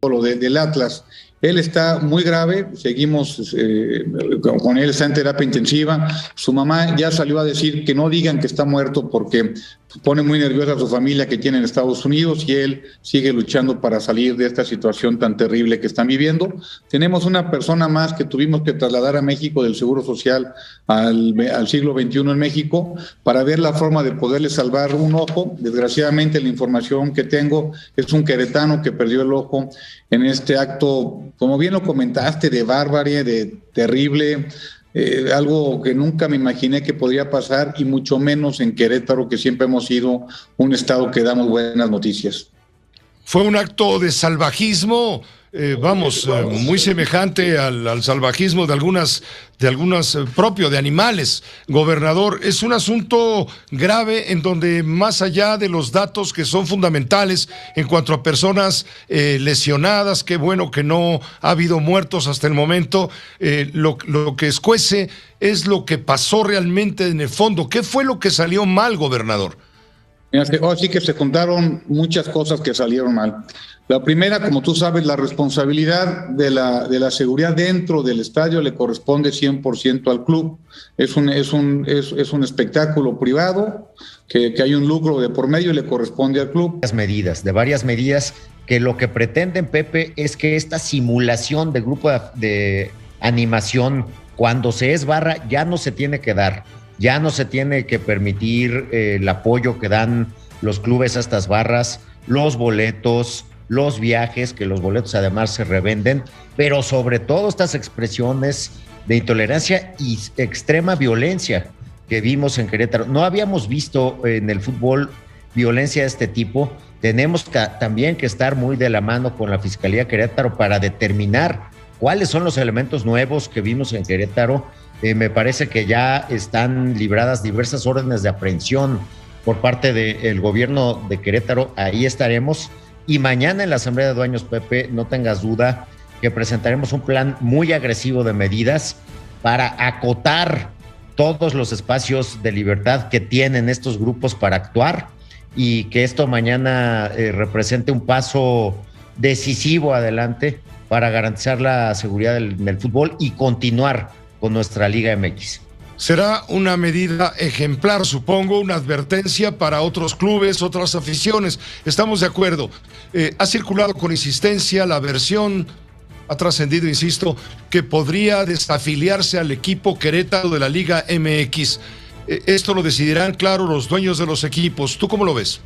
del Atlas. Él está muy grave, seguimos con él, está en terapia intensiva. Su mamá ya salió a decir que no digan que está muerto porque pone muy nerviosa a su familia que tiene en Estados Unidos y él sigue luchando para salir de esta situación tan terrible que están viviendo. Tenemos una persona más que tuvimos que trasladar a México del Seguro Social al siglo XXI en México para ver la forma de poderle salvar un ojo. Desgraciadamente la información que tengo es un queretano que perdió el ojo en este acto, como bien lo comentaste, de barbarie, de terrible, algo que nunca me imaginé que podría pasar y mucho menos en Querétaro, que siempre hemos sido un estado que damos buenas noticias. Fue un acto de salvajismo, muy semejante al salvajismo de algunas propio de animales. Gobernador, es un asunto grave en donde más allá de los datos que son fundamentales en cuanto a personas lesionadas, qué bueno que no ha habido muertos hasta el momento, lo que escuece es lo que pasó realmente en el fondo. ¿Qué fue lo que salió mal, gobernador? Sí que se juntaron muchas cosas que salieron mal. La primera, como tú sabes, la responsabilidad de la seguridad dentro del estadio le corresponde 100% al club. Es un espectáculo privado, que hay un lucro de por medio y le corresponde al club. De varias medidas que lo que pretenden, Pepe, es que esta simulación de grupo de animación, cuando se es barra, ya no se tiene que dar. Ya no se tiene que permitir el apoyo que dan los clubes a estas barras, los boletos, los viajes, que los boletos además se revenden, pero sobre todo estas expresiones de intolerancia y extrema violencia que vimos en Querétaro. No habíamos visto en el fútbol violencia de este tipo. Tenemos también que estar muy de la mano con la Fiscalía Querétaro para determinar cuáles son los elementos nuevos que vimos en Querétaro. Me parece que ya están libradas diversas órdenes de aprehensión por parte del gobierno de Querétaro. Ahí estaremos. Y mañana en la Asamblea de Dueños, Pepe, no tengas duda que presentaremos un plan muy agresivo de medidas para acotar todos los espacios de libertad que tienen estos grupos para actuar y que esto mañana represente un paso decisivo adelante para garantizar la seguridad del fútbol y continuar con nuestra Liga MX. Será una medida ejemplar, supongo, una advertencia para otros clubes, otras aficiones. Estamos de acuerdo. Ha circulado con insistencia la versión, ha trascendido, insisto, que podría desafiliarse al equipo Querétaro de la Liga MX. Esto lo decidirán, claro, los dueños de los equipos. ¿Tú cómo lo ves?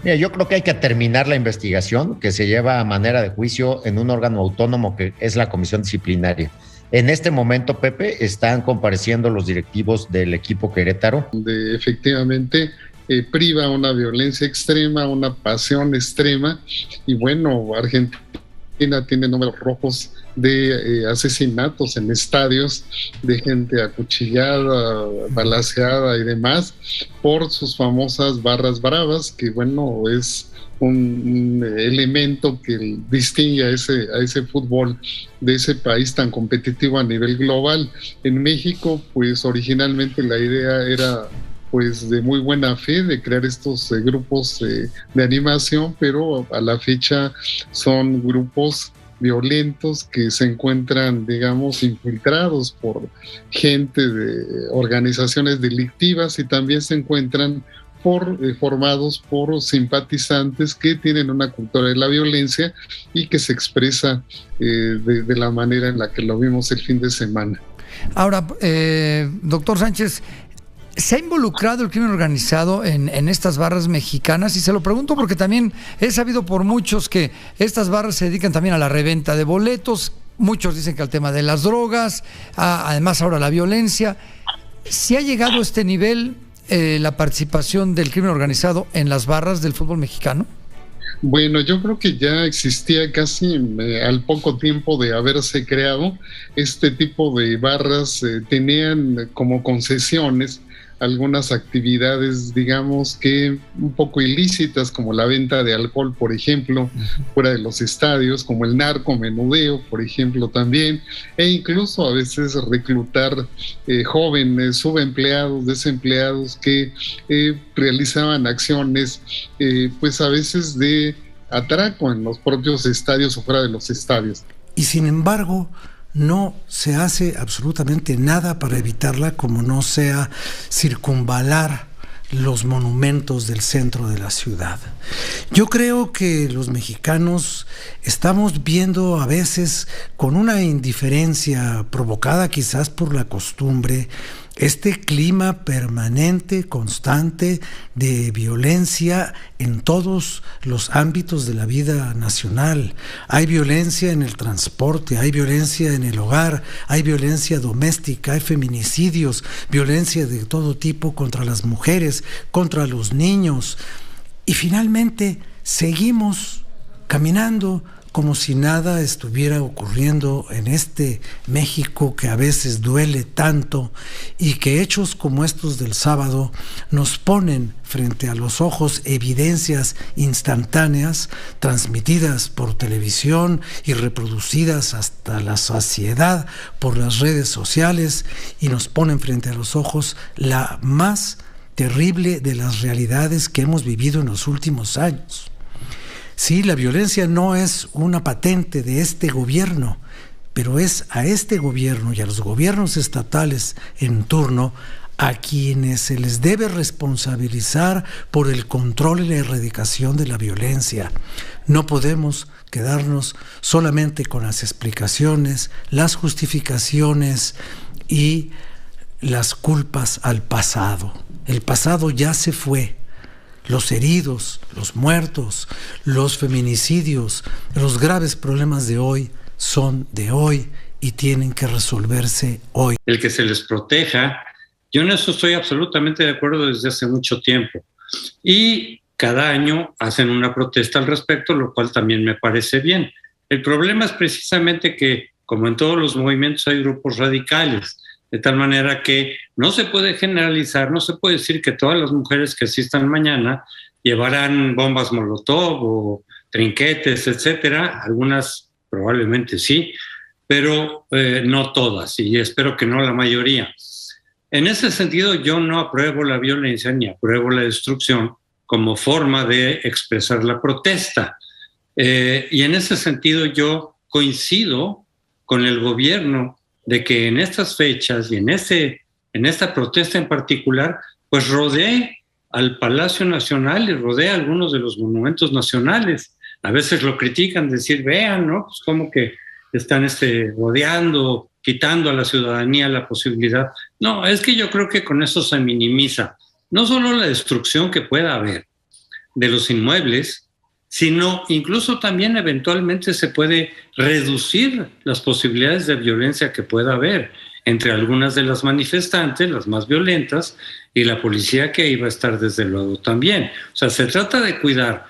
Mira, yo creo que hay que terminar la investigación que se lleva a manera de juicio en un órgano autónomo que es la Comisión Disciplinaria. En este momento, Pepe, están compareciendo los directivos del equipo Querétaro. Efectivamente, priva una violencia extrema, una pasión extrema, y bueno, Argentina tiene números rojos de asesinatos en estadios, de gente acuchillada, balaceada y demás, por sus famosas barras bravas, que bueno, es un elemento que distingue a ese fútbol de ese país tan competitivo a nivel global. En México, pues originalmente la idea era pues de muy buena fe de crear estos grupos de animación, pero a la fecha son grupos violentos que se encuentran, digamos, infiltrados por gente de organizaciones delictivas y también se encuentran formados por simpatizantes que tienen una cultura de la violencia y que se expresa de la manera en la que lo vimos el fin de semana. Ahora, doctor Sánchez, ¿se ha involucrado el crimen organizado en estas barras mexicanas? Y se lo pregunto porque también he sabido por muchos que estas barras se dedican también a la reventa de boletos. Muchos dicen que al tema de las drogas, además ahora la violencia. ¿Si ha llegado a este nivel la participación del crimen organizado en las barras del fútbol mexicano? Bueno, yo creo que ya existía casi al poco tiempo de haberse creado este tipo de barras, tenían como concesiones algunas actividades, digamos que un poco ilícitas, como la venta de alcohol, por ejemplo, fuera de los estadios, como el narcomenudeo, por ejemplo, también, e incluso a veces reclutar jóvenes, subempleados, desempleados que realizaban acciones, pues a veces de atraco en los propios estadios o fuera de los estadios. Y sin embargo, no se hace absolutamente nada para evitarla, como no sea circunvalar los monumentos del centro de la ciudad. Yo creo que los mexicanos estamos viendo a veces con una indiferencia provocada quizás por la costumbre este clima permanente, constante de violencia en todos los ámbitos de la vida nacional. Hay violencia en el transporte, hay violencia en el hogar, hay violencia doméstica, hay feminicidios, violencia de todo tipo contra las mujeres, contra los niños. Y finalmente seguimos caminando como si nada estuviera ocurriendo en este México que a veces duele tanto y que hechos como estos del sábado nos ponen frente a los ojos evidencias instantáneas transmitidas por televisión y reproducidas hasta la saciedad por las redes sociales, y nos ponen frente a los ojos la más terrible de las realidades que hemos vivido en los últimos años. Sí, la violencia no es una patente de este gobierno, pero es a este gobierno y a los gobiernos estatales en turno a quienes se les debe responsabilizar por el control y la erradicación de la violencia. No podemos quedarnos solamente con las explicaciones, las justificaciones y las culpas al pasado. El pasado ya se fue. Los heridos, los muertos, los feminicidios, los graves problemas de hoy son de hoy y tienen que resolverse hoy. El que se les proteja, yo en eso estoy absolutamente de acuerdo desde hace mucho tiempo. Y cada año hacen una protesta al respecto, lo cual también me parece bien. El problema es precisamente que, como en todos los movimientos, hay grupos radicales, de tal manera que no se puede generalizar, no se puede decir que todas las mujeres que asistan mañana llevarán bombas molotov o trinquetes, etcétera. Algunas probablemente sí, pero no todas, y espero que no la mayoría. En ese sentido, yo no apruebo la violencia ni apruebo la destrucción como forma de expresar la protesta. Y en ese sentido yo coincido con el gobierno de que en estas fechas y en esta protesta en particular, pues rodee al Palacio Nacional y rodea algunos de los monumentos nacionales. A veces lo critican, decir, vean, ¿no? Pues como que están rodeando, quitando a la ciudadanía la posibilidad. No, es que yo creo que con eso se minimiza no solo la destrucción que pueda haber de los inmuebles, sino incluso también eventualmente se puede reducir las posibilidades de violencia que pueda haber entre algunas de las manifestantes, las más violentas, y la policía que ahí va a estar desde luego también. O sea, se trata de cuidar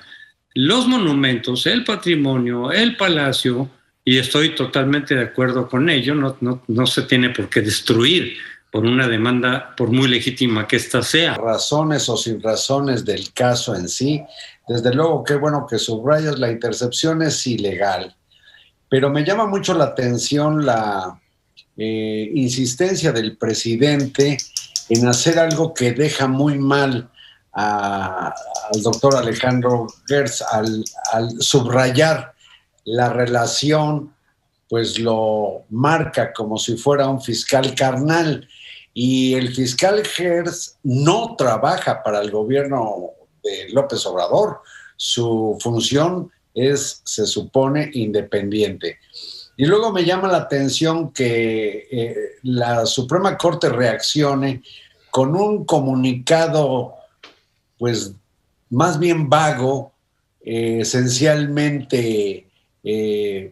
los monumentos, el patrimonio, el palacio, y estoy totalmente de acuerdo con ello, no se tiene por qué destruir por una demanda, por muy legítima que ésta sea. Razones o sin razones del caso en sí, desde luego qué bueno que subrayas, la intercepción es ilegal, pero me llama mucho la atención la insistencia del presidente en hacer algo que deja muy mal al doctor Alejandro Gertz al subrayar la relación, pues lo marca como si fuera un fiscal carnal. Y el fiscal Gertz no trabaja para el gobierno de López Obrador. Su función es, se supone, independiente. Y luego me llama la atención que la Suprema Corte reaccione con un comunicado, pues, más bien vago, esencialmente,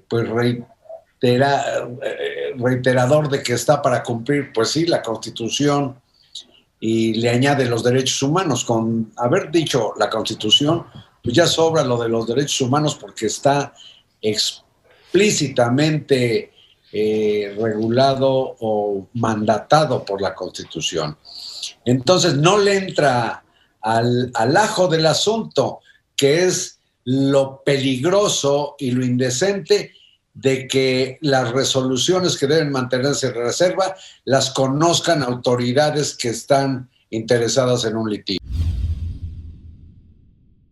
pues, reiterador de que está para cumplir, pues sí, la Constitución, y le añade los derechos humanos. Con haber dicho la Constitución, pues ya sobra lo de los derechos humanos porque está explícitamente regulado o mandatado por la Constitución. Entonces no le entra al ajo del asunto, que es lo peligroso y lo indecente de que las resoluciones que deben mantenerse en reserva las conozcan autoridades que están interesadas en un litigio.